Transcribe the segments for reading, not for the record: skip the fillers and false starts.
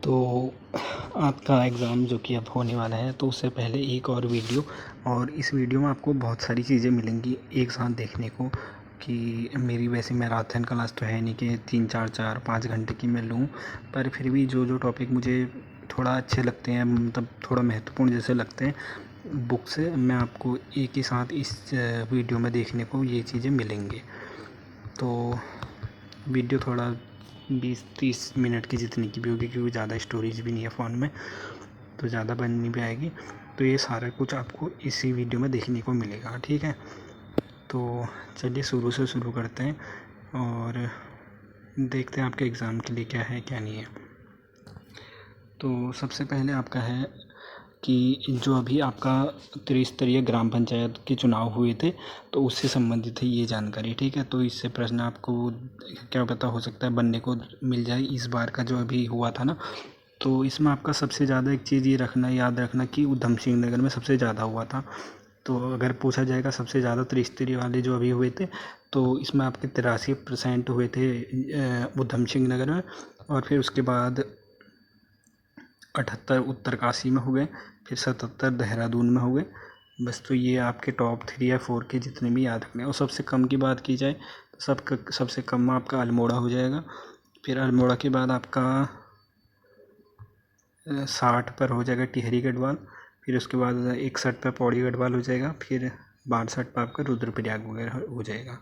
तो आपका एग्ज़ाम जो कि अब होने वाला है, तो उससे पहले एक और वीडियो, और इस वीडियो में आपको बहुत सारी चीज़ें मिलेंगी एक साथ देखने को। कि मेरी वैसे मैराथन क्लास तो है नहीं कि 3 4 4 5 घंटे की मैं लूँ, पर फिर भी जो जो टॉपिक मुझे थोड़ा अच्छे लगते हैं, मतलब थोड़ा महत्वपूर्ण जैसे लगते हैं बुक से, मैं आपको एक ही साथ इस वीडियो में देखने को ये चीज़ें मिलेंगी। तो वीडियो थोड़ा 20-30 मिनट की जितनी की भी होगी, क्योंकि ज़्यादा स्टोरेज भी नहीं है फ़ोन में, तो ज़्यादा बन नहीं भी आएगी। तो ये सारा कुछ आपको इसी वीडियो में देखने को मिलेगा, ठीक है। तो चलिए शुरू से शुरू करते हैं और देखते हैं आपके एग्ज़ाम के लिए क्या है क्या नहीं है। तो सबसे पहले आपका है कि जो अभी आपका त्रिस्तरीय ग्राम पंचायत के चुनाव हुए थे, तो उससे संबंधित है ये जानकारी, ठीक है। तो इससे प्रश्न आपको क्या पता हो सकता है बनने को मिल जाए इस बार का जो अभी हुआ था ना। तो इसमें आपका सबसे ज़्यादा एक चीज़ ये रखना, याद रखना कि ऊधम सिंह नगर में सबसे ज़्यादा हुआ था। तो अगर पूछा जाएगा सबसे ज़्यादा त्रिस्तरीय वाले जो अभी हुए थे, तो इसमें आपके 83% हुए थे ऊधम सिंह नगर में, और फिर उसके बाद 78 उत्तरकाशी में हुए, फिर 77 देहरादून में हुए। बस, तो ये आपके टॉप 3 या 4 के जितने भी याद रखने। और सबसे कम की बात की जाए तो सबसे कम आपका अल्मोड़ा हो जाएगा। फिर अल्मोड़ा के बाद आपका 60 पर हो जाएगा टिहरी गढ़वाल। फिर उसके बाद 61 पर पौड़ी गढ़वाल हो जाएगा। फिर 62 पर आपका रुद्रप्रयाग वगैरह हो जाएगा।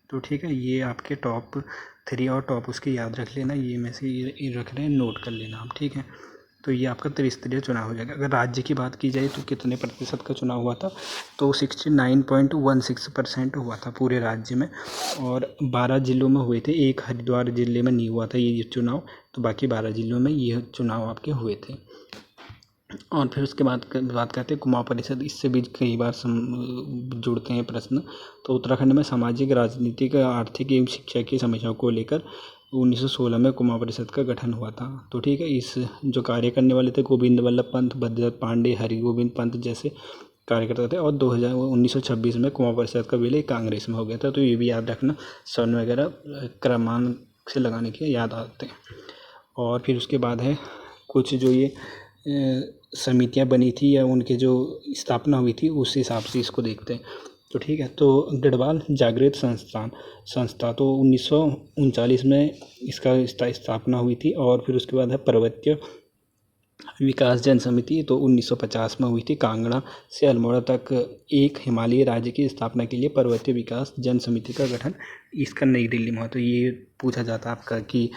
तो ठीक है, ये आपके टॉप 3 और टॉप उसके याद रख लेना। ये में से ये रख रहे हैं, नोट कर लेना आप, ठीक है। तो ये आपका त्रिस्तरीय चुनाव हो जाएगा। अगर राज्य की बात की जाए तो कितने प्रतिशत का चुनाव हुआ था, तो 69.16% हुआ था पूरे राज्य में, और 12 ज़िलों में हुए थे। एक हरिद्वार ज़िले में नहीं हुआ था ये चुनाव, तो बाकी 12 ज़िलों में ये चुनाव आपके हुए थे। और फिर उसके बाद बात करते हैं कुमाऊं परिषद। इससे भी कई बार जुड़ते हैं प्रश्न। तो उत्तराखंड में सामाजिक, राजनीतिक, आर्थिक एवं शिक्षा की समस्याओं को लेकर 1916 में कुमाऊं परिषद का गठन हुआ था। तो ठीक है, इस जो कार्य करने वाले थे गोविंद वल्लभ पंत, भद्रदत्त पांडे, हरिगोविंद पंत जैसे कार्यकर्ता थे। और 1926 में कुमाऊं परिषद का विलय कांग्रेस में हो गया था। तो ये भी याद रखना, सन वगैरह क्रमांक से लगाने के याद आते हैं। और फिर उसके बाद है कुछ जो ये समितियां बनी थी या उनके जो स्थापना हुई थी, उस हिसाब से इसको देखते हैं। तो ठीक है, तो गढ़वाल जागृत संस्था तो 1939 में इसका स्थापना हुई थी। और फिर उसके बाद है पर्वतीय विकास जन समिति, तो 1950 में हुई थी। कांगड़ा से अल्मोड़ा तक एक हिमालयी राज्य की स्थापना के लिए पर्वतीय विकास जन समिति का गठन इसका नई दिल्ली में हुआ। तो ये पूछा जाता है आपका कि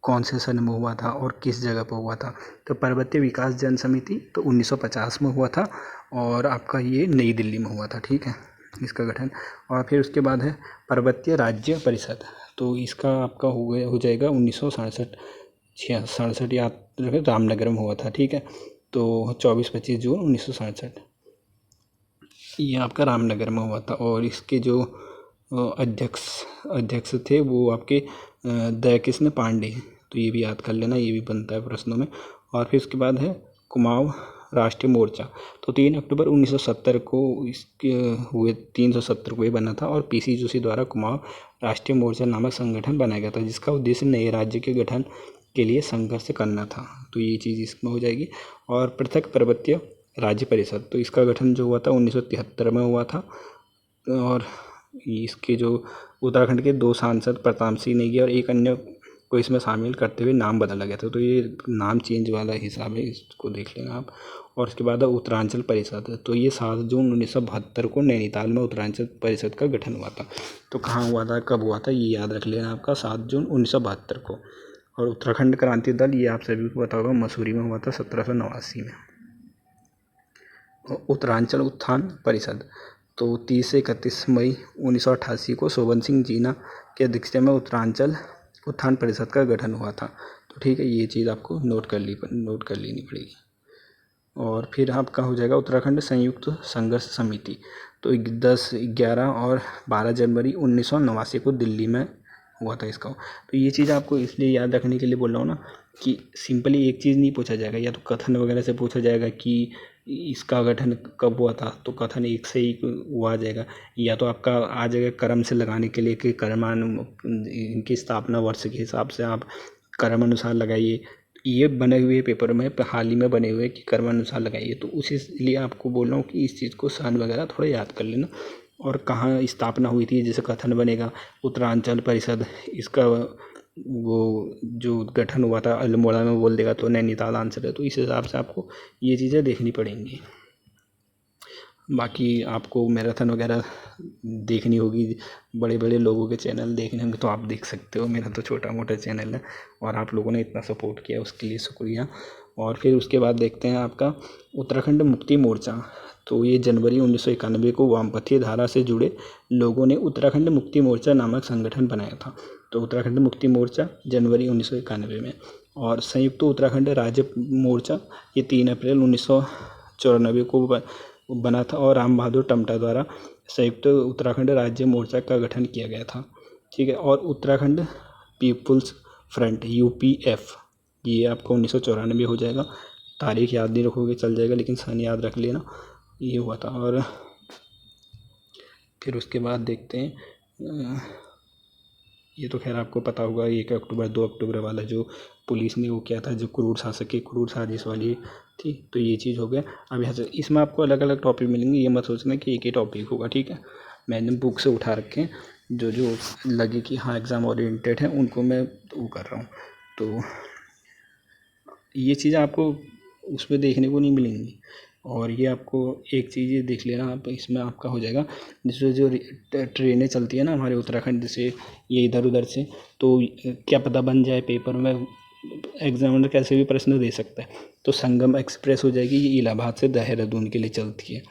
कौन से सन में हुआ था और किस जगह पर हुआ था। तो पर्वतीय विकास जन समिति तो 1950 में हुआ था, और आपका ये नई दिल्ली में हुआ था, ठीक है, इसका गठन। और फिर उसके बाद है पर्वतीय राज्य परिषद, तो इसका आपका हो जाएगा 1967 67 याद रखें, रामनगर में हुआ था, ठीक है। तो 24-25 जून 1967 ये आपका रामनगर में हुआ था। और इसके जो अध्यक्ष थे वो आपके दयाकृष्ण पांडे। तो ये भी याद कर लेना, ये भी बनता है प्रश्नों में। और फिर उसके बाद है कुमाऊं राष्ट्रीय मोर्चा, तो 3 अक्टूबर 1970 को इसके हुए, 370 को ये बना था। और पीसी जोशी द्वारा कुमाऊं राष्ट्रीय मोर्चा नामक संगठन बनाया गया था, जिसका उद्देश्य नए राज्य के गठन के लिए संघर्ष करना था। तो ये चीज़ इसमें हो जाएगी। और पृथक पर्वतीय राज्य परिषद, तो इसका गठन जो हुआ था 1973 में हुआ था। और इसके जो उत्तराखंड के 2 सांसद प्रताप सिंह नेगी और एक अन्य को इसमें शामिल करते हुए नाम बदला गया था। तो ये नाम चेंज वाला हिसाब है, इसको देख लेना आप। और उसके बाद उत्तरांचल परिषद, तो ये 7 जून 1972 को नैनीताल में उत्तरांचल परिषद का गठन हुआ था। तो कहाँ हुआ था, कब हुआ था, ये याद रख लेना आपका, 7 जून 1972 को। और उत्तराखंड क्रांति दल, ये आप सभी को पता होगा, मसूरी में हुआ था 1789 में। उत्तरांचल उत्थान परिषद, तो 30 से 31 मई 1988 को शोभन सिंह जीना की अध्यक्षता में उत्तरांचल उत्थान परिषद का गठन हुआ था। तो ठीक है, ये चीज़ आपको नोट कर लेनी पड़ेगी। और फिर आपका हो जाएगा उत्तराखंड संयुक्त संघर्ष समिति, तो 10, 11 और 12 जनवरी 1989 को दिल्ली में हुआ था इसका। तो ये चीज़ आपको इसलिए याद रखने के लिए बोल रहा हूँ ना, कि सिंपली एक चीज़ नहीं पूछा जाएगा, या तो कथन वगैरह से पूछा जाएगा कि इसका गठन कब हुआ था, तो कथन एक से ही वो आ जाएगा। या तो आपका आ जाएगा क्रम से लगाने के लिए कि इनकी स्थापना वर्ष के हिसाब से आप क्रम अनुसार लगाइए। ये बने हुए पेपर में हाल ही में बने हुए कि क्रमानुसार लगाइए। तो उसी लिए आपको बोल रहा हूँ कि इस चीज़ को सन वगैरह थोड़ा याद कर लेना और कहाँ स्थापना हुई थी। जैसे कथन बनेगा उत्तरांचल परिषद, इसका वो जो गठन हुआ था अल्मोड़ा में बोल देगा तो नैनीताल आंसर है। तो इस हिसाब से आपको ये चीज़ें देखनी पड़ेंगी। बाकी आपको मैराथन वगैरह देखनी होगी, बड़े बड़े लोगों के चैनल देखने होंगे तो आप देख सकते हो। मेरा तो छोटा मोटा चैनल है और आप लोगों ने इतना सपोर्ट किया उसके लिए शुक्रिया। और फिर उसके बाद देखते हैं आपका उत्तराखंड मुक्ति मोर्चा। तो ये जनवरी 1991 को वामपंथी धारा से जुड़े लोगों ने उत्तराखंड मुक्ति मोर्चा नामक संगठन बनाया था। तो उत्तराखंड मुक्ति मोर्चा जनवरी 1991 में। और संयुक्त उत्तराखंड राज्य मोर्चा ये 3 अप्रैल 1994 को बना था और राम बहादुर टमटा द्वारा संयुक्त उत्तराखंड राज्य मोर्चा का गठन किया गया था। ठीक है। और उत्तराखंड पीपुल्स फ्रंट UPF ये आपको 1994 हो जाएगा। तारीख याद नहीं रखोगे चल जाएगा, लेकिन सन याद रख लेना, ये हुआ था। और फिर उसके बाद देखते हैं, ये तो खैर आपको पता होगा 1 अक्टूबर 2 अक्टूबर वाला जो पुलिस ने वो किया था, जो क्रूर शासक की क्रूर साजिश वाली थी। तो ये चीज़ हो गया। अब यहाँ से इसमें आपको अलग अलग टॉपिक मिलेंगे, ये मत सोचना कि एक ही टॉपिक होगा। ठीक है। मैंने बुक से उठा रखे हैं जो जो लगे कि हाँ एग्ज़ाम ओरिएंटेड है, उनको मैं वो कर रहा हूँ। तो ये चीज़ें आपको उसमें देखने को नहीं मिलेंगी। और ये आपको एक चीज़ ये देख लेना आप, इसमें आपका हो जाएगा जिसमें जो ट्रेनें चलती है ना हमारे उत्तराखंड से, ये इधर उधर से, तो क्या पता बन जाए पेपर में, एग्जामिनर कैसे भी प्रश्न दे सकता है। तो संगम एक्सप्रेस हो जाएगी, ये इलाहाबाद से देहरादून के लिए चलती है।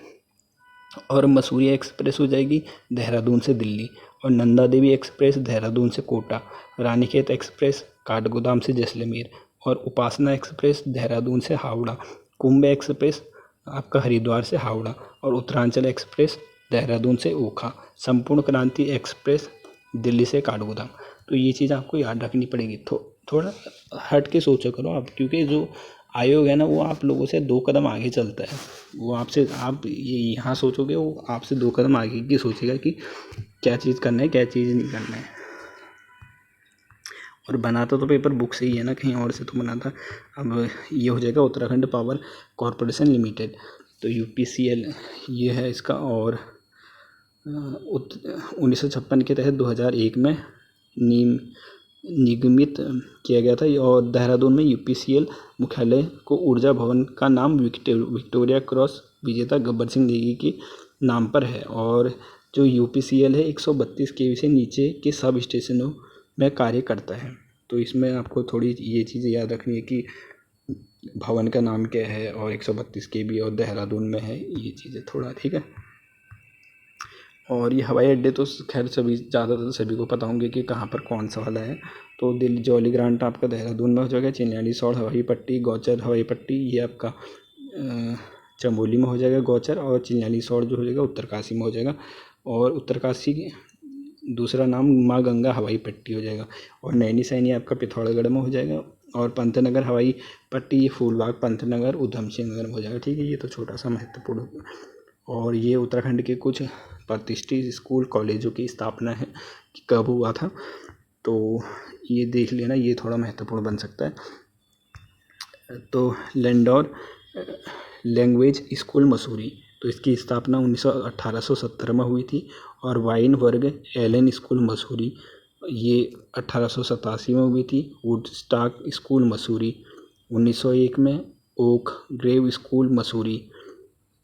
और मसूरी एक्सप्रेस हो जाएगी देहरादून से दिल्ली। और नंदा देवी एक्सप्रेस देहरादून से कोटा। रानीखेत एक्सप्रेस काठगोदाम से जैसलमेर। और उपासना एक्सप्रेस देहरादून से हावड़ा। कुंभ एक्सप्रेस आपका हरिद्वार से हावड़ा। और उत्तरांचल एक्सप्रेस देहरादून से ओखा। संपूर्ण क्रांति एक्सप्रेस दिल्ली से काठगोदाम। तो ये चीज़ आपको याद रखनी पड़ेगी। थोड़ा हट के सोचा करो आप, क्योंकि जो आयोग है ना वो आप लोगों से 2 कदम आगे चलता है। वो आपसे, आप ये यहाँ सोचोगे, वो आपसे 2 कदम आगे की सोचेगा कि क्या चीज़ करना है क्या चीज़ नहीं करना है। और बनाता तो पेपर बुक से ही है ना, कहीं और से तो बनाता। अब ये हो जाएगा उत्तराखंड पावर कॉरपोरेशन लिमिटेड, तो UPCL ये है इसका। और 1956 के तहत 2001 में निगमित किया गया था। और देहरादून में UPCL मुख्यालय को ऊर्जा भवन का नाम विक्टोरिया क्रॉस विजेता गब्बर सिंह नेगी के नाम पर है। और जो UPCL है 132 kV से नीचे के सब स्टेशनों में कार्य करता है। तो इसमें आपको थोड़ी ये चीज़ें याद रखनी है कि भवन का नाम क्या है और 132 kV और देहरादून में है, ये चीज़ें थोड़ा। ठीक है। और ये हवाई अड्डे तो खैर सभी ज़्यादातर सभी को पता होंगे कि कहाँ पर कौन सा वाला है। तो दिल्ली जॉली ग्रांट आपका देहरादून में हो जाएगा। चिन्यालीसौड़ हवाई पट्टी, गौचर हवाई पट्टी ये आपका चमोली में हो जाएगा गौचर। और चिन्यालीसौड़ जो हो जाएगा उत्तरकाशी में हो जाएगा। और उत्तरकाशी दूसरा नाम माँ गंगा हवाई पट्टी हो जाएगा। और नैनी सैनी आपका पिथौरागढ़ में हो जाएगा। और पंतनगर हवाई पट्टी ये फूलबाग पंतनगर उधम सिंह नगर में हो जाएगा। ठीक है। ये तो छोटा सा महत्वपूर्ण। और ये उत्तराखंड के कुछ प्रतिष्ठित स्कूल कॉलेजों की स्थापना है कि कब हुआ था, तो ये देख लेना, ये थोड़ा महत्वपूर्ण बन सकता है। तो लैंडोर लैंग्वेज स्कूल मसूरी, तो इसकी स्थापना 1870 में हुई थी। और वाइन वर्ग एलन स्कूल मसूरी ये 1887 में हुई थी। वुडस्टॉक स्कूल मसूरी 1901 में। ओक ग्रेव स्कूल मसूरी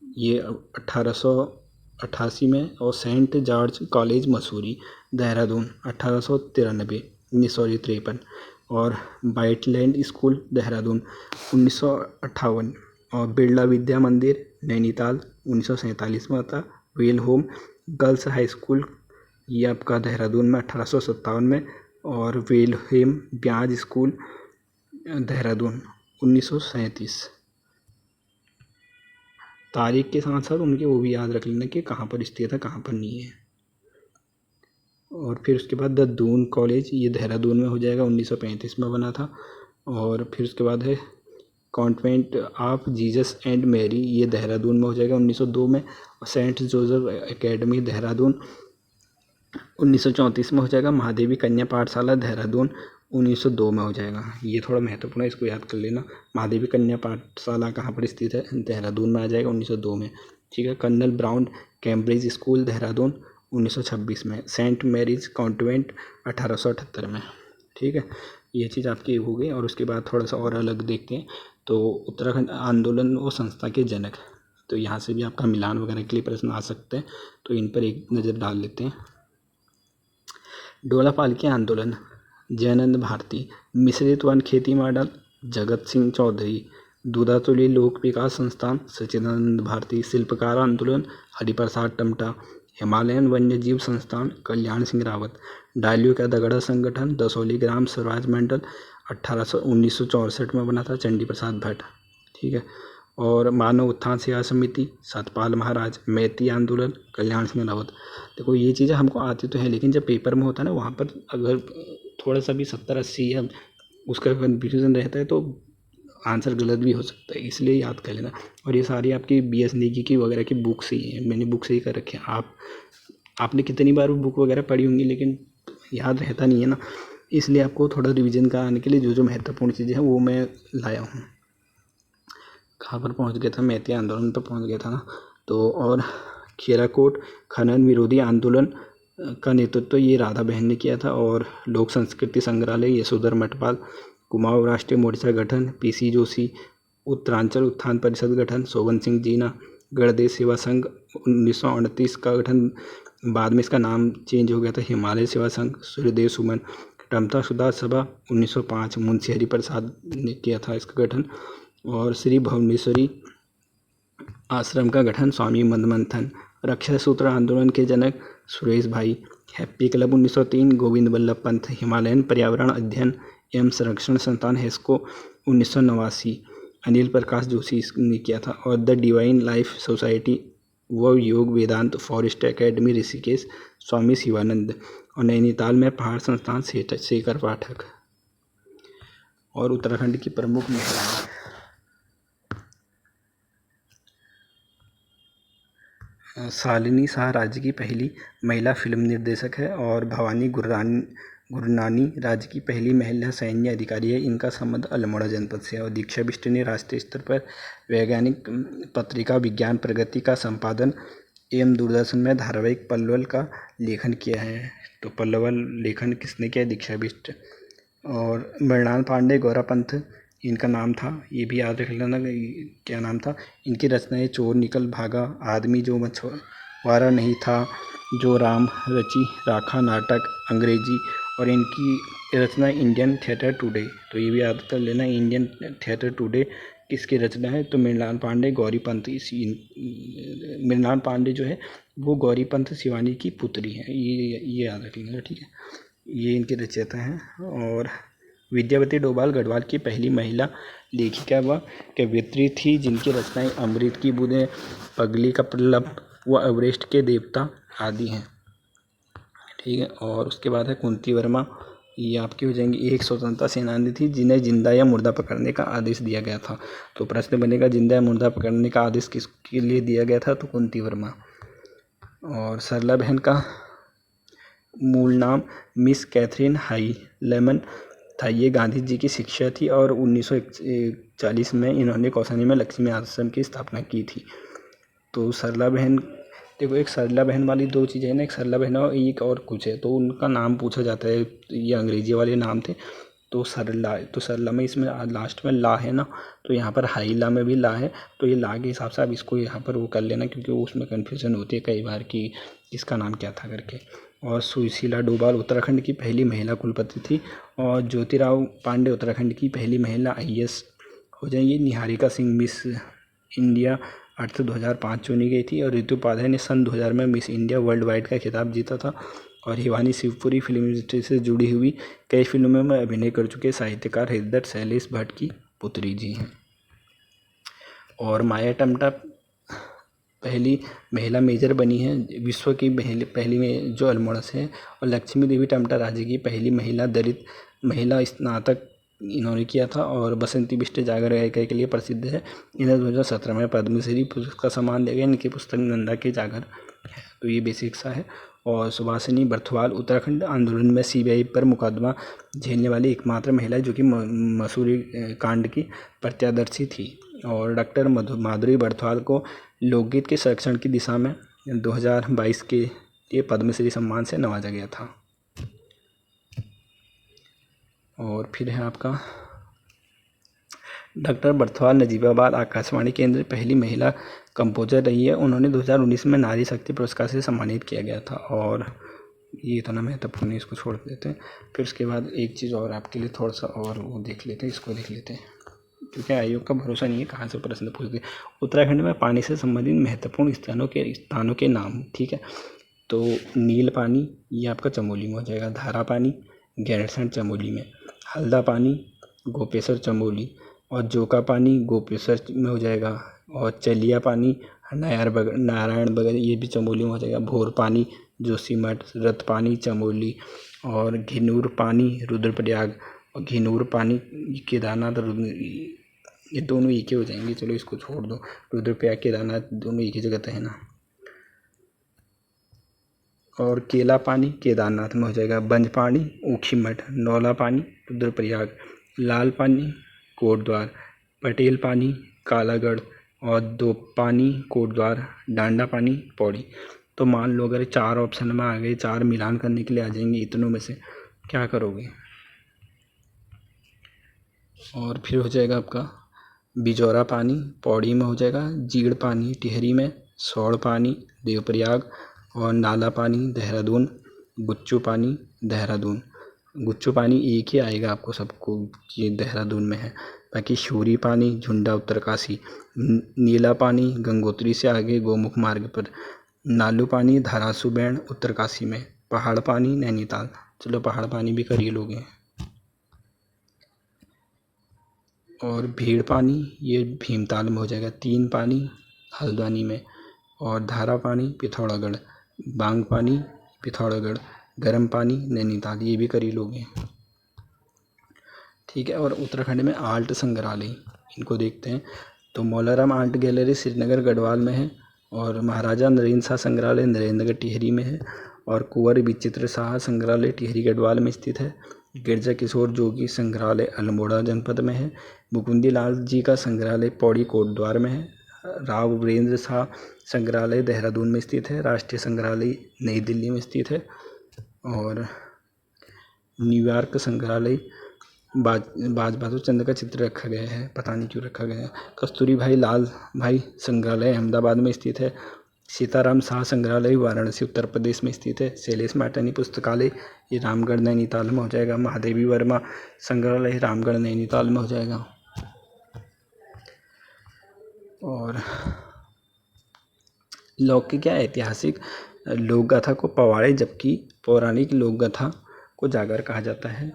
ये 1888 में। और Saint George college Mussoorie Dehradun 1953। और बाइटलैंड स्कूल देहरादून 1958। और बिरला विद्या मंदिर नैनीताल 1947 में था। Well home girls high school ये आपका देहरादून में 1857 में। और वेलहेम ब्याज स्कूल देहरादून 1937। तारीख के साथ साथ उनके वो भी याद रख लेना कि कहाँ पर स्थित है कहाँ पर नहीं है। और फिर उसके बाद द दून कॉलेज ये देहरादून में हो जाएगा, 1935 में बना था। और फिर उसके बाद है convent of Jesus and Mary ये देहरादून में हो जाएगा 1902 में। और सेंट जोसेफ एकेडमी देहरादून 1934 में हो जाएगा। महादेवी कन्या पाठशाला देहरादून 1902 में हो जाएगा। ये थोड़ा महत्वपूर्ण है, इसको याद कर लेना। महादेवी कन्या पाठशाला कहाँ पर स्थित है? देहरादून में आ जाएगा 1902 में। ठीक है। Colonel Brown Cambridge school Dehradun 1926 में। सेंट मैरीज कॉन्वेंट 1878 में। ठीक है। ये चीज़ आपकी हो गई। और उसके बाद थोड़ा सा और अलग देखते हैं। तो उत्तराखंड आंदोलन व संस्था के जनक, तो यहाँ से भी आपका मिलान वगैरह के लिए प्रश्न आ सकते हैं, तो इन पर एक नज़र डाल लेते हैं। डोला पालकी आंदोलन, जयानंद भारती। मिश्रित वन खेती मॉडल, जगत सिंह चौधरी। दूधातुली लोक विकास संस्थान, सच्चिदानंद भारती। शिल्पकार आंदोलन, हरिप्रसाद टमटा। हिमालयन वन्य जीव संस्थान, कल्याण सिंह रावत। डालियों का दगड़ा संगठन, दसौली ग्राम स्वराज मंडल 1964 में बना था, चंडी प्रसाद भट्ट। ठीक है। और मानव उत्थान सेवा समिति, सतपाल महाराज। मैती आंदोलन, कल्याण सिंह रावत। देखो ये चीज़ें हमको आती तो हैं, लेकिन जब पेपर में होता है ना, वहाँ पर अगर थोड़ा सा भी 70-80 या उसका कन्फ्यूजन रहता है तो आंसर गलत भी हो सकता है, इसलिए याद कर लेना। और ये सारी आपकी BS नेगी की वगैरह की बुक्स ही हैं, मैंने बुक्स ही कर रखे हैं। आपने कितनी बार बुक वगैरह पढ़ी होंगी, लेकिन याद रहता नहीं है ना, इसलिए आपको थोड़ा रिवीजन कराने के लिए जो जो महत्वपूर्ण चीज़ें हैं वो मैं लाया हूँ। कहाँ पर पहुँच गया था? मैती आंदोलन पर पहुँच गया था ना। तो और खीराकोट खनन विरोधी आंदोलन का नेतृत्व ये राधा बहन ने किया था। और लोक संस्कृति संग्रहालय, यशोधर मठपाल। कुमाऊं राष्ट्रीय मोर्चा गठन, PC जोशी। उत्तरांचल उत्थान परिषद गठन, शोभन सिंह जीना। गणदेश सेवा संघ 1929 का गठन, बाद में इसका नाम चेंज हो गया था हिमालय सेवा संघ। सूर्यदेव सुमन। टमता सुधार सभा 1905, मुंशी हरिप्रसाद ने किया था इसका गठन। और श्री भुवनेश्वरी आश्रम का गठन, स्वामी मंदमंथन। रक्षा सूत्र आंदोलन के जनक, Suresh Bhai. Happy club 1903, Govind Ballabh Pant. Himalayan पर्यावरण अध्ययन एवं संरक्षण संस्थान, हेस्को 1989, अनिल प्रकाश जोशी ने किया था। और द डिवाइन लाइफ सोसाइटी व योग वेदांत फॉरेस्ट एकेडमी ऋषिकेश, स्वामी शिवानंद। और नैनीताल में पहाड़ संस्थान, शेखर पाठक। और उत्तराखंड की प्रमुख महिलाएं, शालिनी शाह राज्य की पहली महिला फिल्म निर्देशक है। और भवानी गुरनानी राज्य की पहली महिला सैन्य अधिकारी है। इनका संबंध अल्मोड़ा जनपद से है। और दीक्षा बिष्ट ने राष्ट्रीय स्तर पर वैज्ञानिक पत्रिका विज्ञान प्रगति का संपादन एवं दूरदर्शन में धारावाहिक पल्वल का लेखन किया है। तो पल्वल लेखन किसने किया? दीक्षा बिष्ट। और मृणाल पांडे गौरापंथ इनका नाम था, ये भी याद रख लेना क्या नाम था। इनकी रचनाएं चोर निकल भागा, आदमी जो मछुआरा नहीं था, जो राम रची राखा नाटक, अंग्रेजी। और इनकी रचना इंडियन थिएटर टुडे, तो ये भी याद कर लेना इंडियन थिएटर टुडे किसकी रचना है? तो मृणाल पांडे गौरीपंथ। मृणाल पांडे जो है वो गौरीपंथ शिवानी की पुत्री है, ये याद रख लेना। ठीक है। ये इनके रचयिता हैं। और विद्यावती डोभाल गढ़वाल की पहली महिला लेखिका व कवयित्री थी, जिनकी रचनाएं अमृत की बूंदें, पगली का पल्लव व एवरेस्ट के देवता आदि हैं। ठीक है। और उसके बाद है कुंती वर्मा, ये आपकी हो जाएंगी। एक स्वतंत्रता सेनानी थी जिन्हें जिंदा या मुर्दा पकड़ने का आदेश दिया गया था। तो प्रश्न बनेगा जिंदा या मुर्दा पकड़ने का आदेश किसके लिए दिया गया था? तो कुंती वर्मा। और सरला बहन का मूल नाम मिस कैथरीन हाई लेमन था। ये गांधी जी की शिष्या थी और 1940 में इन्होंने कौसानी में लक्ष्मी आश्रम की स्थापना की थी। तो सरला बहन, देखो एक सरला बहन वाली दो चीज़ें हैं ना, एक सरला बहन और एक और कुछ है, तो उनका नाम पूछा जाता है। ये अंग्रेजी वाले नाम थे। तो सरला, तो सरला में इसमें लास्ट में ला है ना, तो यहाँ पर हाई ला में भी ला है। तो ये ला के हिसाब से आप इसको यहाँ पर वो कर लेना, क्योंकि उसमें कन्फ्यूजन होती है कई बार कि इसका नाम क्या था करके। और सुशीला डोभाल उत्तराखंड की पहली महिला कुलपति थी। और ज्योतिराव पांडे उत्तराखंड की पहली महिला IAS हो जाएंगी। निहारिका सिंह मिस इंडिया अर्थ 2005 चुनी गई थी। और ऋतु उपाध्याय ने सन 2000 में मिस इंडिया वर्ल्ड वाइड का खिताब जीता था। और हिवानी शिवपुरी फिल्म इंडस्ट्री से जुड़ी हुई कई फिल्मों में अभिनय कर चुके साहित्यकार हृदय शैलेश भट्ट की पुत्री जी हैं। और माया टमटा पहली महिला मेजर बनी है विश्व की पहली में जो अल्मोड़ा से है। और लक्ष्मी देवी टमटा राज्य की पहली महिला दलित महिला स्नातक इन्होंने किया था। और बसंती बिष्ट जागर गायिका के लिए प्रसिद्ध है। इन्हें 2017 में पद्मश्री पुरस्कार सम्मान दिया गया। इनकी पुस्तक नंदा के जागर है। तो ये बेसिक सा है। और सुभाषिनी बर्थवाल उत्तराखंड आंदोलन में सीबीआई पर मुकदमा झेलने वाली एकमात्र महिला जो कि मसूरी कांड की प्रत्यादर्शी थी। और डॉक्टर माधुरी बर्थवाल को लोकगीत के संरक्षण की दिशा में 2022 के लिए पद्मश्री सम्मान से नवाजा गया था। और फिर है आपका डॉक्टर बर्थवाल नजीबाबाद आकाशवाणी केंद्र पहली महिला कंपोजर रही है। उन्होंने 2019 में नारी शक्ति पुरस्कार से सम्मानित किया गया था। और ये इतना महत्वपूर्ण है, इसको छोड़ देते हैं। फिर उसके बाद एक चीज़ और आपके लिए थोड़ा सा और वो देख लेते हैं, इसको देख लेते हैं, क्योंकि आयोग का भरोसा नहीं है कहाँ से प्रश्न पूछते। उत्तराखंड में पानी से संबंधित महत्वपूर्ण स्थानों के नाम, ठीक है। तो नील पानी ये आपका चमोली में हो जाएगा, धारा पानी गैरसैंण चमोली में, हल्दा पानी गोपेश्वर चमोली, और जोका पानी गोपेश्वर में हो जाएगा, और चलिया पानी नारायण बगल ये भी चमोली में हो जाएगा, भोर पानी जोशीमठ, रत पानी चमोली, और घिनूर पानी रुद्रप्रयाग, और घिनूर पानी केदारनाथ ये दोनों एक ही हो जाएंगे। चलो इसको छोड़ दो, रुद्रप्रयाग केदारनाथ दोनों एक ही जगह है ना। और केला पानी केदारनाथ में हो जाएगा, बंज पानी ऊखीमठ, नौला पानी रुद्रप्रयाग, लाल पानी कोटद्वार, पटेल पानी कालागढ़, और दो पानी कोटद्वार, डांडा पानी पौड़ी। तो मान लो अगर 4 ऑप्शन में आ गए, 4 मिलान करने के लिए आ जाएंगे, इतनों में से क्या करोगे। और फिर हो जाएगा आपका बिजौरा पानी पौड़ी में हो जाएगा, जीड़ पानी टिहरी में, सौड़ पानी देवप्रयाग, और नाला पानी देहरादून, गुच्चू पानी देहरादून। गुच्चू पानी एक ही आएगा आपको सबको, ये देहरादून में है। बाकी शूरी पानी झुंडा उत्तरकाशी, नीला पानी गंगोत्री से आगे गोमुख मार्ग पर, नालू पानी धारासू बैंड उत्तरकाशी में, पहाड़ पानी नैनीताल। चलो पहाड़ पानी भी कर ही लोगे। और भीड़ पानी ये भीमताल में हो जाएगा, तीन पानी हल्द्वानी में, और धारा पानी पिथौरागढ़, बांग पानी पिथौरागढ़, गर्म पानी नैनीताल ये भी कर ही लोगे, ठीक है। और उत्तराखंड में आर्ट संग्रहालय इनको देखते हैं। तो मौलाराम आर्ट गैलरी श्रीनगर गढ़वाल में है, और महाराजा नरेंद्र शाह संग्रहालय नरेंद्रनगर टिहरी में है, और कुंवर विचित्र शाह संग्रहालय टिहरी गढ़वाल में स्थित है। गिरजा किशोर जोगी संग्रहालय अल्मोड़ा जनपद में है। मुकुंदी लाल जी का संग्रहालय पौड़ी कोटद्वार में है। राव वीरेंद्र शाह संग्रहालय देहरादून में स्थित है। राष्ट्रीय संग्रहालय नई दिल्ली में स्थित है। और न्यूयॉर्क संग्रहालय बाज बहादुर चंद्र का चित्र रखा गया है, पता नहीं क्यों रखा गया है। कस्तूरी भाई लाल भाई संग्रहालय अहमदाबाद में स्थित है। सीताराम शाह संग्रहालय वाराणसी उत्तर प्रदेश में स्थित है। शैलेश माटनी पुस्तकालय ये रामगढ़ नैनीताल में हो जाएगा। महादेवी वर्मा संग्रहालय रामगढ़ नैनीताल में हो जाएगा। और लौकिक या ऐतिहासिक लोक गाथा को पवाड़े जबकि पौराणिक लोक गाथा को जागर कहा जाता है।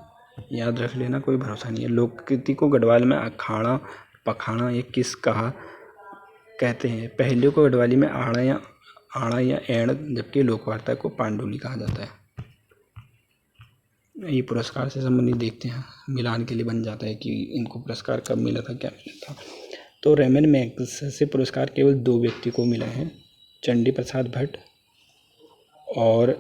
याद रख लेना, कोई भरोसा नहीं है। लोककृति को गढ़वाल में अखाड़ा पखाड़ा ये किस कहा कहते हैं। पहले को गढ़वाली में आड़ा या एड़, जबकि लोकवार्ता को पांडुली कहा जाता है। ये पुरस्कार से संबंधित देखते हैं, मिलान के लिए बन जाता है कि इनको पुरस्कार कब मिला था, क्या मिला था। तो रेमन मैग्सेसे पुरस्कार केवल 2 व्यक्ति को मिला है, चंडी प्रसाद भट्ट और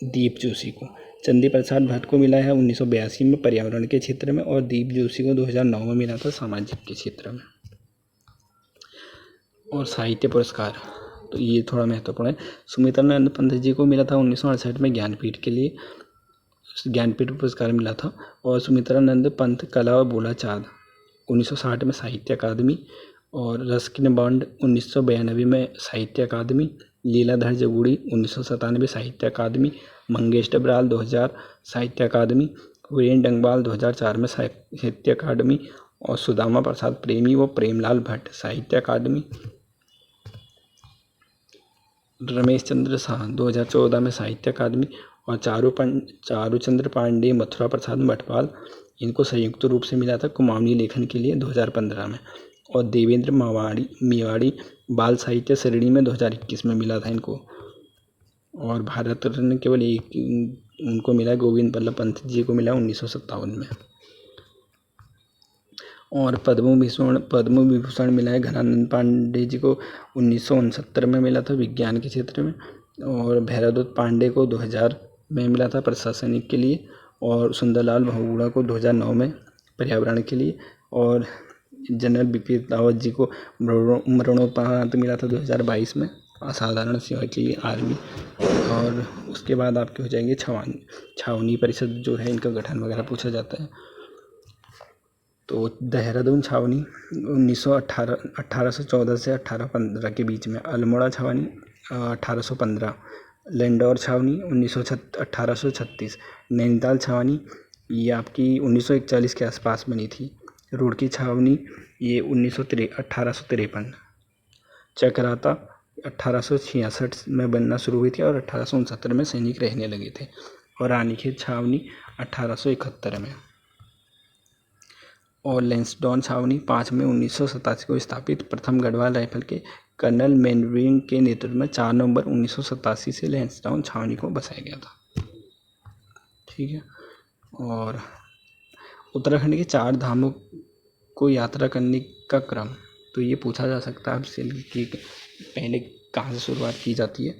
दीप जोशी को। चंडी प्रसाद भट्ट को मिला है 1982 में पर्यावरण के क्षेत्र में, और दीप जोशी को 2009 में मिला था सामाजिक के क्षेत्र में। और साहित्य पुरस्कार तो ये थोड़ा महत्वपूर्ण है। सुमित्रानंद पंत जी को मिला था 1968 में ज्ञानपीठ के लिए, ज्ञानपीठ पुरस्कार मिला था। और सुमित्रानंद पंत कला और बोलाचार 1960 में साहित्य अकादमी, और रस्किन बॉन्ड 1992 में साहित्य अकादमी, लीलाधर जगूड़ी 1997 साहित्य अकादमी, मंगेश डबराल 2000 साहित्य अकादमी, वीरेन डंगवाल 2004 में साहित्य अकादमी, और सुदामा प्रसाद प्रेमी व प्रेमलाल भट्ट साहित्य अकादमी, रमेश चंद्र शाह 2014 में साहित्य अकादमी, और चारूचंद्र पांडे मथुरा प्रसाद मठपाल इनको संयुक्त रूप से मिला था कुमाऊनी लेखन के लिए 2015 में। और देवेंद्र मेवाड़ी बाल साहित्य श्रेणी में 2021 में मिला था इनको। और भारत रत्न केवल एक उनको मिला, गोविंद बल्लभ पंत जी को मिला 1957 में। और पद्म विभूषण मिला है घनानंद पांडे जी को 1969 में मिला था विज्ञान के क्षेत्र में। और भैरवदत्त पांडे को 2000 में मिला था प्रशासनिक के लिए, और सुंदरलाल बहुगुणा को 2009 में पर्यावरण के लिए, और जनरल बिपिन रावत जी को मरणोपरांत मिला था 2022 में असाधारण सेवा के लिए आर्मी। और उसके बाद आपके हो जाएंगे छावनी परिषद जो है, इनका गठन वगैरह पूछा जाता है। तो देहरादून छावनी 1814 से 1815 के बीच में, अल्मोड़ा छावनी 1815, लैंडौर छावनी 1836, नैनीताल छावनी ये आपकी 1941 के आसपास बनी थी, रुड़की छावनी ये 1853, चकराता 1866 में बनना शुरू हुई थी और 1869 में सैनिक रहने लगे थे, और रानीखेत छावनी 1871 में, और लैंसडाउन छावनी 5 मई 1987 को स्थापित, प्रथम गढ़वाल राइफल के कर्नल मेनविंग के नेतृत्व में 4 नवंबर 1987 से लैंसडाउन छावनी को बसाया गया था। ठीक है। और उत्तराखंड के 4 धामों को यात्रा करने का क्रम, तो ये पूछा जा सकता है आपसे कि पहले कहाँ से शुरुआत की जाती है।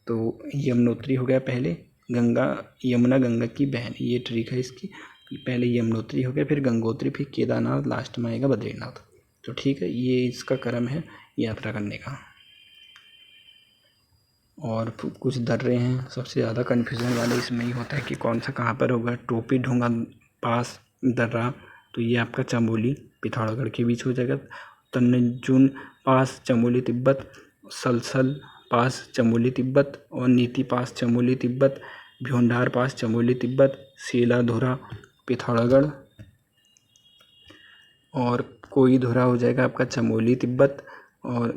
तो यमुनोत्री हो गया पहले, यमुना गंगा की बहन, ये ट्रिक है इसकी। पहले यमुनोत्री हो गया, फिर गंगोत्री, फिर केदारनाथ, लास्ट में आएगा बद्रीनाथ। तो ठीक है, ये इसका क्रम है यात्रा करने का। और कुछ दर्रे हैं, सबसे ज़्यादा कन्फ्यूज़न वाले इसमें ही होता है कि कौन सा कहाँ पर होगा। टोपी ढूंगा पास दर्रा, तो ये आपका चमोली पिथौरागढ़ के बीच हो जाएगा। तन्नजुन पास चमोली तिब्बत, सलसल पास चमोली तिब्बत, और नीति पास चमोली तिब्बत, भ्योंडार पास चमोली तिब्बत, सीलाधुरा पिथौरागढ़, और कोईधुरा हो जाएगा आपका चमोली तिब्बत, और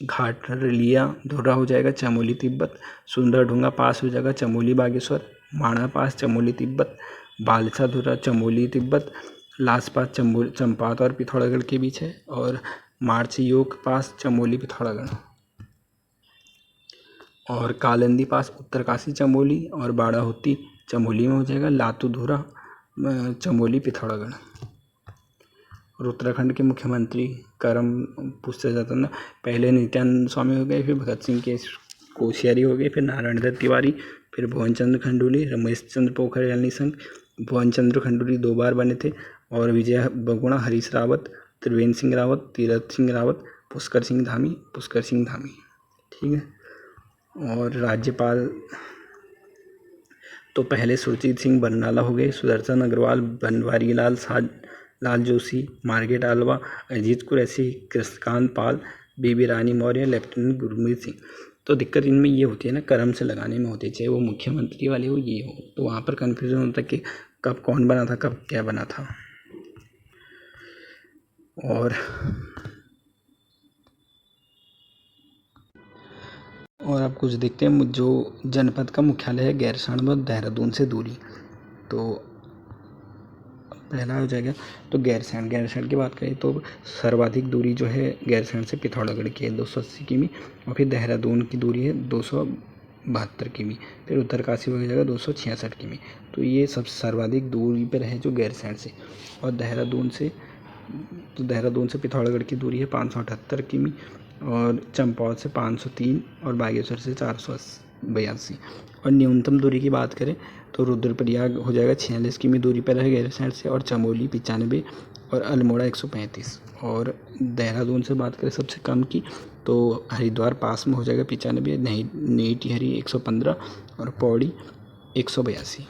घाटरिया धुरा हो जाएगा चमोली तिब्बत, सुंदरढूंगा पास हो जाएगा चमोली बागेश्वर, माणा पास चमोली तिब्बत, बालसा धुरा चमोली तिब्बत, लास पास चंपावत और पिथौरागढ़ के बीच है, और मार्चयोग पास चमोली पिथौरागढ़, और कालिंदी पास उत्तरकाशी चमोली, और बाड़ाहोती चमोली में हो जाएगा, लातूधुरा चमोली पिथौरागढ़। और उत्तराखंड के मुख्यमंत्री कर्म पूछा जाता ना, पहले नित्यानंद स्वामी हो गए, फिर भगत सिंह के कोश्यारी हो गए, फिर नारायण दत्त तिवारी, फिर भुवन चंद्र खंडूली, रमेश चंद्र पोखरियाल निशंक। भुवन चंद्र खंडूली 2 बार बने थे, और विजय बहुगुणा, हरीश रावत, त्रिवेंद्र सिंह रावत, तीरथ सिंह रावत, पुष्कर सिंह धामी। ठीक है। और राज्यपाल तो पहले सुरजीत सिंह बरनाला हो गए, सुदर्शन अग्रवाल, बनवारी लाल जोशी, मार्गेट आलवा, अजीत कुरैशी, कृष्णकांत पाल, बीबी रानी मौर्य, लेफ्टिनेंट गुरमीत सिंह। तो दिक्कत इनमें ये होती है ना, क्रम से लगाने में होती है, चाहे वो मुख्यमंत्री वाले हो ये हो, तो वहाँ पर कन्फ्यूजन होता है कि कब कौन बना था, कब क्या बना था। और अब कुछ देखते हैं, जो जनपद का मुख्यालय है गैरसैंण व देहरादून से दूरी। तो पहला हो जाएगा तो गैरसैंण की बात करें तो सर्वाधिक दूरी जो है गैरसैंण से पिथौरागढ़ की है 280 किमी, और फिर देहरादून की दूरी है 272 किमी, फिर उत्तरकाशी हो जाएगा 266 किमी। तो ये सब सर्वाधिक दूरी पर है जो गैरसैंण से। और देहरादून से पिथौरागढ़ की दूरी है 578 किमी, और चंपावत से 503, और बागेश्वर से 482। और न्यूनतम दूरी की बात करें तो रुद्रप्रयाग हो जाएगा 46 किमी दूरी पर है गैरसैंण से, और चमोली 95, और अल्मोड़ा 135। और देहरादून से बात करें सबसे कम की तो हरिद्वार पास में हो जाएगा 95, नई टिहरी 115, और पौड़ी 182।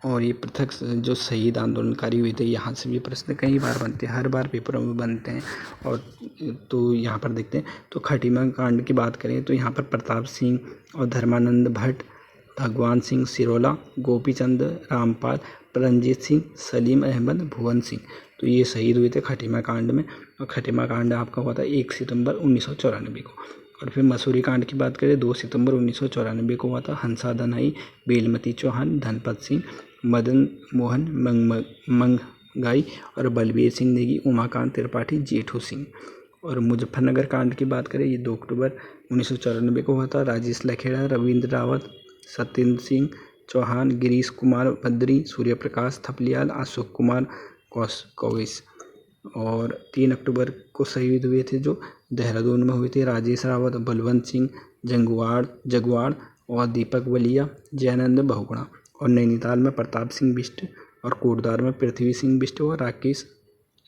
और ये पृथक जो शहीद आंदोलनकारी हुए थे, यहाँ से भी प्रश्न कई बार बनते हैं, हर बार पेपरों में बनते हैं। और तो यहाँ पर देखते हैं, तो खटीमा कांड की बात करें तो यहाँ पर प्रताप सिंह और धर्मानंद भट्ट, भगवान सिंह सिरोला, गोपी चंद रामपाल, परमजीत सिंह, सलीम अहमद, भुवन सिंह, तो ये शहीद हुए थे खटीमा कांड में। और खटीमा कांड आपका हुआ था 1 सितंबर 1994 को। और फिर मसूरी कांड की बात करें 2 सितंबर 1994 को हुआ था। हंसा दनाई, बेलमती चौहान, धनपत सिंह, मदन मोहन मंगाई, और बलबीर सिंह नेगी, उमाकांत त्रिपाठी, जेठू सिंह। और मुजफ्फरनगर कांड की बात करें, ये 2 अक्टूबर 1994 को हुआ था। राजेश लखेड़ा, रविंद्र रावत, सत्येंद्र सिंह चौहान, गिरीश कुमार बद्री, सूर्य प्रकाश थपलियाल, अशोक कुमार कौविश। और 3 अक्टूबर को शहीद हुए थे जो देहरादून में हुए थे राजेश रावत, बलवंत सिंह जगवाड़ और दीपक वलिया, जयानंद बहुगुणा। और नैनीताल में प्रताप सिंह बिष्ट और कोटद्वार में पृथ्वी सिंह बिष्ट और राकेश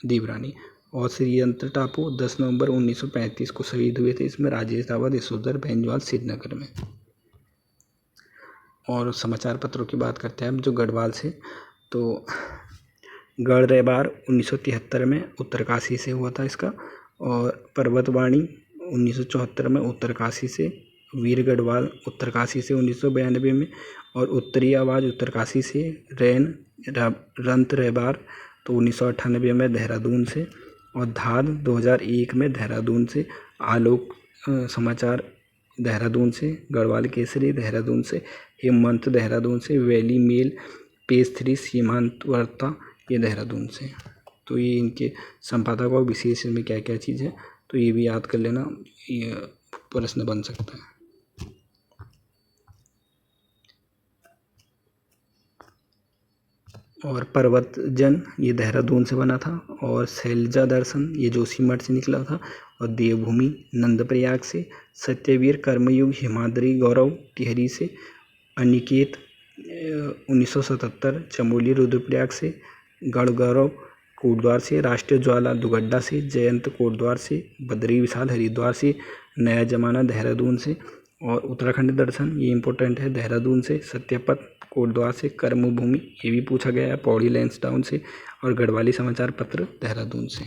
देवरानी। और श्रीयंत्र टापू 10 नवंबर 1935 को शहीद हुए थे, इसमें राजेश रावत, यशोधर बेंजवाल श्रीनगर में। और समाचार पत्रों की बात करते हैं अब जो गढ़वाल से, तो गढ़ रेबार 1973 में उत्तरकाशी से हुआ था इसका। और पर्वतवाणी 1974 में उत्तरकाशी से। वीर गढ़वाल उत्तरकाशी से 1992 में। और उत्तरी आवाज़ उत्तरकाशी से। रंत रेबार तो 1998 में देहरादून से। और धाद 2001 में देहरादून से। आलोक समाचार देहरादून से। गढ़वाल केसरी देहरादून से। हेमंत देहरादून से। वैली मेल पेज 3 सीमांत वार्ता ये देहरादून से। तो ये इनके संपादक और विशेष में क्या क्या चीज़ है तो ये भी याद कर लेना, ये प्रश्न बन सकता है। और पर्वतजन ये देहरादून से बना था। और शैलजा दर्शन ये जोशीमठ से निकला था। और देवभूमि नंदप्रयाग से। सत्यवीर कर्मयुग हिमाद्री गौरव टिहरी से। अनिकेत 1977 चमोली रुद्रप्रयाग से। गढ़ गौरव कोटद्वार से। राष्ट्रीय ज्वाला दुगड्डा से। जयंत कोटद्वार से। बद्री विशाल हरिद्वार से। नया जमाना देहरादून से। और उत्तराखंड दर्शन ये इम्पोर्टेंट है देहरादून से। सत्यपथ कोटद्वार से। कर्मभूमि ये भी पूछा गया है पौड़ी लैंसडाउन से। और गढ़वाली समाचार पत्र देहरादून से।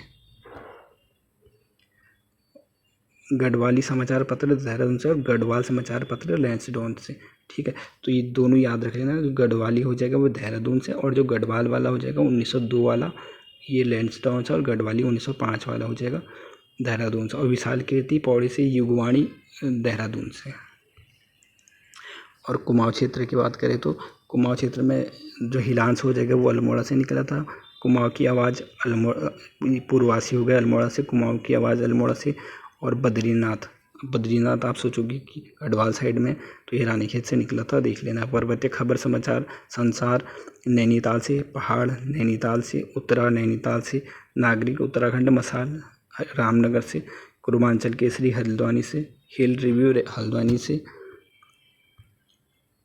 गढ़वाली समाचार पत्र देहरादून से और गढ़वाल समाचार पत्र लैंसडाउन से। ठीक है, तो ये दोनों याद रख लेना। जो गढ़वाली हो जाएगा वो देहरादून से, और जो गढ़वाल वाला हो जाएगा 1902 वाला ये लैंसडाउन से, और गढ़वाली 1905 वाला हो जाएगा देहरादून से। और विशाल कीर्ति पौड़ी से। युगवाणी देहरादून से। और कुमाऊँ क्षेत्र की बात करें तो कुमाऊँ क्षेत्र में जो हिलांस हो जाएगा वो अल्मोड़ा से निकला था। कुमाऊँ की आवाज़ अल्मोड़ा पूर्ववासी हो गया अल्मोड़ा से। कुमाऊँ की आवाज़ अल्मोड़ा से। और बद्रीनाथ आप सोचोगे कि गढ़वाल साइड में, तो ये रानीखेत से निकला था, देख लेना। पर्वतीय खबर समाचार संसार नैनीताल से। पहाड़ नैनीताल से। उत्तरा नैनीताल से। नागरिक उत्तराखंड मसाल रामनगर से। पूर्वांचल केसरी हल्द्वानी से। हिल रिव्यू हल्द्वानी से।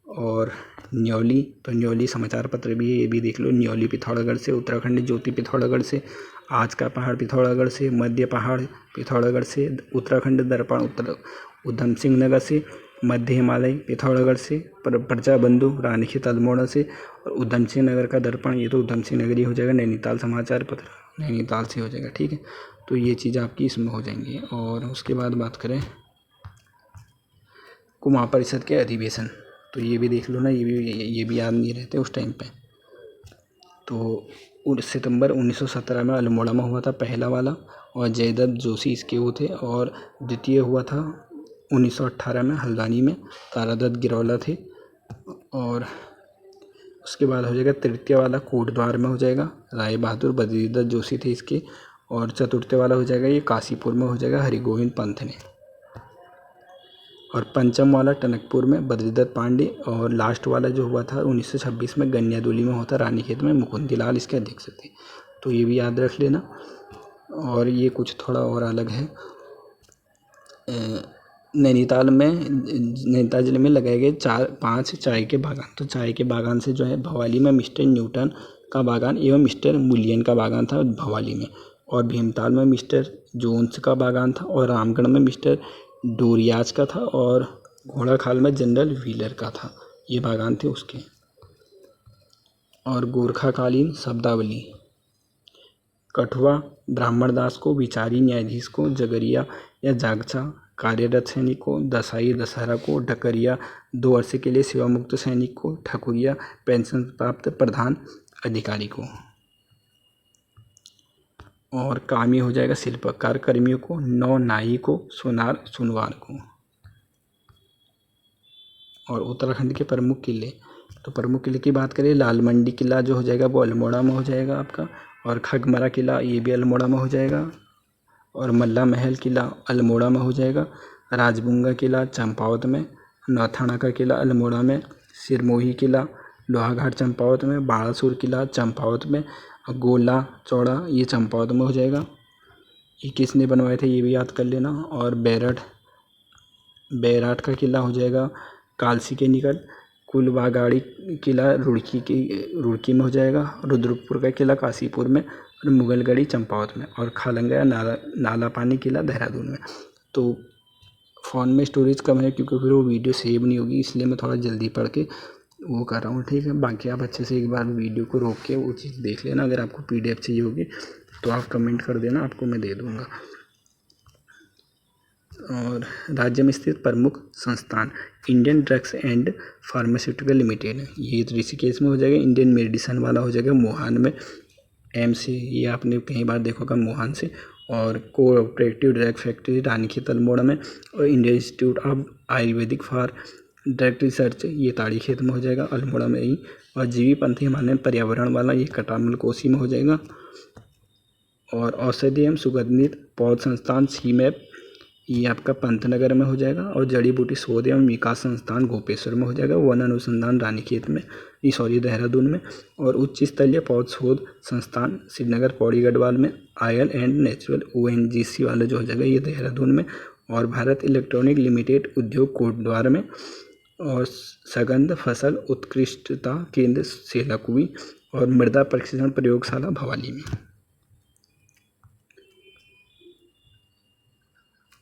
और न्योली तो न्योली समाचार पत्र भी है, ये भी देख लो। न्योली पिथौरागढ़ से। उत्तराखंड ज्योति पिथौरागढ़ से। आज का पहाड़ पिथौरागढ़ से। मध्य पहाड़ पिथौरागढ़ से। उत्तराखंड दर्पण उधम सिंह नगर से। मध्य हिमालय पिथौरागढ़ से। प्रजा बंधु रानीखेत अल्मोड़ा से। और उधम सिंह नगर का दर्पण ये तो उधम सिंह नगर ही हो जाएगा। नैनीताल समाचार पत्र नैनीताल से हो जाएगा। ठीक है, तो ये चीज़ आपकी इसमें हो जाएंगी। और उसके बाद बात करें कुमाऊँ परिषद के अधिवेशन, तो ये भी देख लो ना, ये भी याद नहीं रहते उस टाइम पे। तो सितंबर 1917 में अल्मोड़ा में हुआ था पहला वाला, और जयदत्त जोशी इसके वो थे। और द्वितीय हुआ था 1918 में हल्द्वानी में, तारादत्त गिरौला थे। और उसके बाद हो जाएगा तृतीय वाला कोटद्वार में हो जाएगा, राय बहादुर बद्रीदत्त जोशी थे इसके। और चतुर्थ वाला हो जाएगा ये काशीपुर में हो जाएगा, हरिगोविंद पंत ने। और पंचम वाला टनकपुर में बद्रीदत्त पांडे। और लास्ट वाला जो हुआ था 1926 में गन्यादोली में होता रानीखेत में, मुकुंदलाल इसके अध्यक्ष थे। तो ये भी याद रख लेना। और ये कुछ थोड़ा और अलग है। नैनीताल जिले में लगाए गए 4-5 चाय के बागान। तो चाय के बागान से जो है भवाली में मिस्टर न्यूटन का बागान एवं मिस्टर मुलियन का बागान था भवाली में। और भीमताल में मिस्टर जोन्स का बागान था। और रामगढ़ में मिस्टर डोरियाज का था। और घोड़ाखाल में जनरल व्हीलर का था, ये बागान थे उसके। और गोरखाकालीन शब्दावली, कठुआ ब्राह्मणदास को, विचारी न्यायाधीश को, जगरिया या जागचा कार्यरत सैनिक को, दसाई दशहरा को, ढकरिया 2 अरसे के लिए सेवामुक्त सैनिक को, ठकुरिया पेंशन प्राप्त प्रधान अधिकारी को। और कामी हो जाएगा शिल्पकार कर्मियों को, नौ नाई को, सुनवार को। और उत्तराखंड के प्रमुख किले, तो प्रमुख किले की बात करें, लाल मंडी किला जो हो जाएगा वो अल्मोड़ा में हो जाएगा आपका। और खगमरा किला ये भी अल्मोड़ा में हो जाएगा। और मल्ला महल किला अल्मोड़ा में हो जाएगा। राजबुंगा किला चंपावत में। नौथाना का किला अल्मोड़ा में। सिरमोही किला लोहाघाट चंपावत में। बाणासुर किला चंपावत में। और गोला चौड़ा ये चंपावत में हो जाएगा। ये किसने बनवाए थे ये भी याद कर लेना। और बैराट का किला हो जाएगा कालसी के निकट। कुलवागाड़ी किला रुड़की में हो जाएगा। रुद्रपुर का किला काशीपुर में और मुगलगढ़ी चंपावत में और खालंगा नाला पानी किला देहरादून में। तो फ़ोन में स्टोरेज कम है क्योंकि फिर वो वीडियो सेव नहीं होगी, इसलिए मैं थोड़ा जल्दी पढ़ के वो कर रहा हूँ, ठीक है। बाकी आप अच्छे से एक बार वीडियो को रोक के वो चीज़ देख लेना। अगर आपको PDF चाहिए होगी तो आप कमेंट कर देना, आपको मैं दे दूँगा। और राज्य में स्थित प्रमुख संस्थान Indian drugs and pharmaceutical limited है, ये ऋषिकेश में हो जाएगा। इंडियन मेडिसिन वाला हो जाएगा मोहान में, एम्स ये आपने कई बार देखा होगा मोहान से। और cooperative drug factory Ranikhet Almora में। और Indian institute of Ayurvedic for drug research ये ताड़ीखेत में हो जाएगा, अल्मोड़ा में ही। और जीवी पंथी हिमालयन पर्यावरण वाला ये कटामल कोसी में हो जाएगा। और औषधि एवं सुगंधित पौध संस्थान सीमैप ये आपका पंतनगर में हो जाएगा। और जड़ी बूटी शोध एवं विकास संस्थान गोपेश्वर में हो जाएगा। वन अनुसंधान रानीखेत में देहरादून में। और उच्च स्तरीय पौध शोध संस्थान श्रीनगर पौड़ी गढ़वाल में। ऑयल एंड नेचुरल ONGC वाला जो हो जाएगा ये देहरादून में। और भारत इलेक्ट्रॉनिक लिमिटेड उद्योग कोटद्वार में। और सगंध फसल उत्कृष्टता केंद्र सेलाकुई और मृदा परीक्षण प्रयोगशाला भवाली में।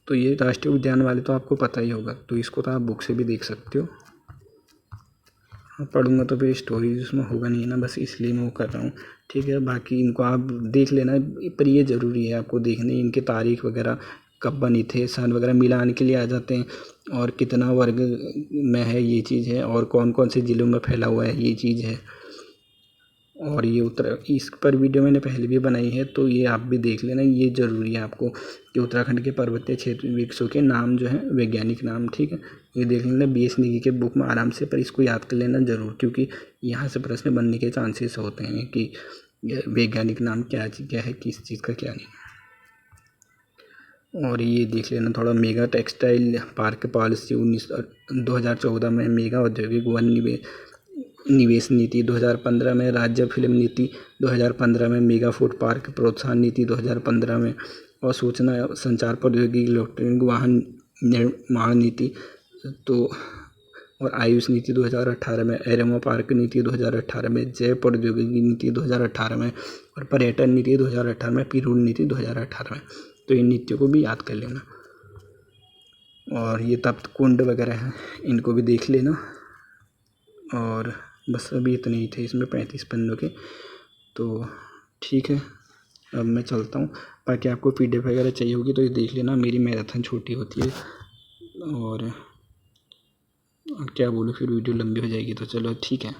तो ये राष्ट्रीय उद्यान वाले तो आपको पता ही होगा, तो इसको तो आप बुक से भी देख सकते हो। पढ़ूंगा तो फिर स्टोरीज उसमें होगा नहीं ना, बस इसलिए मैं वो कर रहा हूँ, ठीक है। बाकी इनको आप देख लेना, पर ये ज़रूरी है आपको देखने, इनके तारीख वगैरह कब बनी थे साल वगैरह मिलान के लिए आ जाते हैं। और कितना वर्ग में है ये चीज़ है, और कौन कौन से ज़िलों में फैला हुआ है ये चीज़ है। और ये इस पर वीडियो मैंने पहले भी बनाई है, तो ये आप भी देख लेना, ये ज़रूरी है आपको कि उत्तराखंड के पर्वतीय क्षेत्र वृक्षों के नाम जो हैं वैज्ञानिक नाम, ठीक है। ये देख लेना BS नेगी के बुक में आराम से, पर इसको याद कर लेना ज़रूर, क्योंकि यहाँ से प्रश्न बनने के चांसेस होते हैं कि वैज्ञानिक नाम क्या है, किस चीज़ का क्या नहीं। और ये देख लेना थोड़ा मेगा टेक्सटाइल पार्क पॉलिसी 2014 में, मेगा औद्योगिक वन निवेश नीति 2015 में, राज्य फिल्म नीति 2015 में, मेगा फूड पार्क प्रोत्साहन नीति 2015 में। और सूचना संचार प्रौद्योगिकी इलेक्ट्रॉनिक वाहन निर्माण नीति तो और आयुष नीति 2018 में, एरोमा पार्क नीति 2018 में, जैव प्रौद्योगिकी नीति 2018 में, और पर्यटन नीति 2018 में, पिरूल नीति 2018 में। तो इन नीतियों को भी याद कर लेना। और ये तप्त कुंड वगैरह हैं, इनको भी देख लेना। और बस अभी इतने ही थे इसमें 35 पन्नों के, तो ठीक है अब मैं चलता हूँ। बाकी आपको PDF वगैरह चाहिए होगी तो ये देख लेना, मेरी मैराथन छोटी होती है। और क्या बोलूँ, फिर वीडियो लंबी हो जाएगी, तो चलो ठीक है।